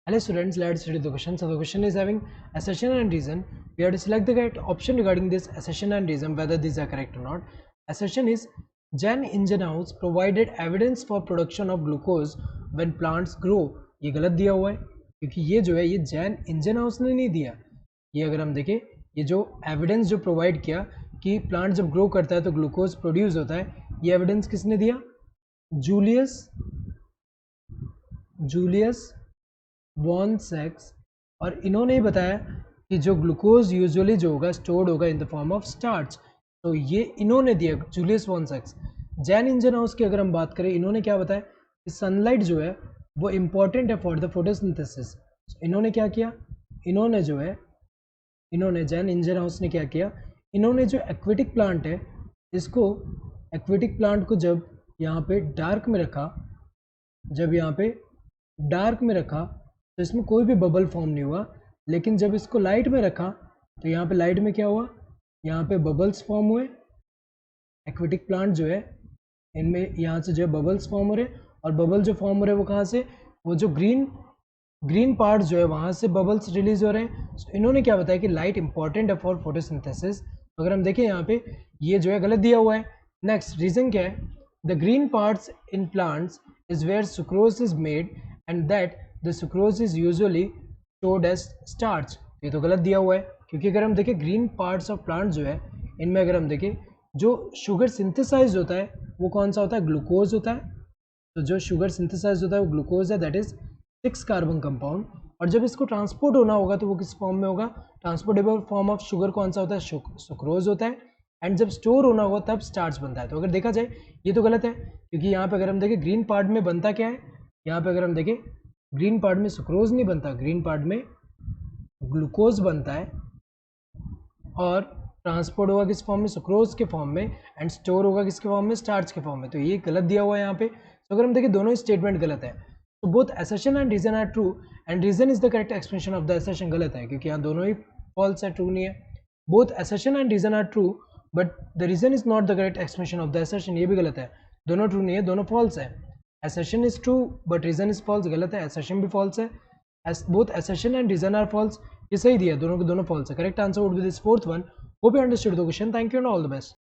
Hello students, let's read the question. So the question is having assertion and reason. We have to select the correct option regarding this assertion and reason, whether these are correct or not. Assertion is Jan Ingenhouse provided evidence for production of glucose when plants grow. ये गलत दिया हुआ है क्योंकि ये जो है ये जैन इंजनहाउस ने नहीं दिया. ये अगर हम देखें ये जो एविडेंस जो प्रोवाइड किया कि प्लांट जब ग्रो करता है तो ग्लूकोज प्रोड्यूस होता है, ये एविडेंस किसने दिया? जूलियस वॉन सेक्स. और इन्होंने ही बताया कि जो ग्लूकोज यूजुअली जो होगा स्टोर्ड होगा in the form of starch. तो ये इन्होंने दिया जूलियस वॉन सेक्स. जैन इंजनहाउस की अगर हम बात करें, इन्होंने क्या बताया कि सनलाइट जो है वो इम्पॉर्टेंट है फॉर द फोटोसिंथेसिस. इन्होंने क्या किया, इन्होंने जैन इंजनहाउस ने क्या किया, इन्होंने जो एक्वेटिक प्लांट है इसको एक्वेटिक प्लांट को जब यहाँ पे डार्क में रखा, तो इसमें कोई भी बबल फॉर्म नहीं हुआ. लेकिन जब इसको लाइट में रखा तो यहाँ पे लाइट में क्या हुआ, यहाँ पे बबल्स फॉर्म हुए. एक्वेटिक प्लांट जो है इनमें यहाँ से जो है बबल्स फॉर्म हो रहे, और बबल जो फॉर्म हो रहे वो कहाँ से, वो जो ग्रीन पार्ट जो है वहाँ से बबल्स रिलीज हो रहे हैं. So, इन्होंने क्या बताया कि लाइट इंपॉर्टेंट है फॉर फोटोसिंथेसिस. अगर हम देखें यहाँ पे ये जो है गलत दिया हुआ है. नेक्स्ट रीजन क्या है, the green parts in plants is where sucrose is made and that the sucrose is usually stored as starch. ये तो गलत दिया हुआ है क्योंकि अगर हम देखें ग्रीन पार्ट्स ऑफ प्लांट जो है इनमें अगर हम देखें जो शुगर सिंथेसाइज होता है वो कौन सा होता है, ग्लूकोज होता है. तो जो शुगर सिंथेसाइज होता है वो ग्लूकोज है, दैट इज 6 कार्बन कंपाउंड. और जब इसको ट्रांसपोर्ट होना होगा तो वो किस फॉर्म में होगा, ट्रांसपोर्टेबल फॉर्म ऑफ शुगर कौन सा होता है, सुक्रोज होता है. एंड जब स्टोर होना होगा तब स्टार्च बनता है. तो अगर देखा जाए ये तो गलत है क्योंकि यहाँ पे अगर हम देखें ग्रीन पार्ट में बनता क्या है, यहाँ पे अगर हम देखें ग्रीन पार्ट में सुक्रोज नहीं बनता, ग्रीन पार्ट में ग्लूकोज बनता है और ट्रांसपोर्ट होगा किस फॉर्म में, सुक्रोज के फॉर्म में, एंड स्टोर होगा किसके फॉर्म में, स्टार्च के फॉर्म में. तो ये गलत दिया हुआ है यहाँ पे. तो अगर हम देखें दोनों ही स्टेटमेंट गलत है. तो both assertion and reason are true and reason is the correct expression of the assertion गलत है क्योंकि यहाँ दोनों ही फॉल्स है, ट्रू नहीं है. Both assertion and reason are true but the reason is not the correct expression of the assertion. ये भी गलत है, दोनों ट्रू नहीं है, दोनों फॉल्स है. Assertion is true but reason is false, गलत है. असर्शन भी फॉल्स है. Both assertion and reason are false, ये सही दिया, दोनों के दोनों फॉल्स है. Correct answer would be this fourth one. Hope you understood the question. Thank you and all the best.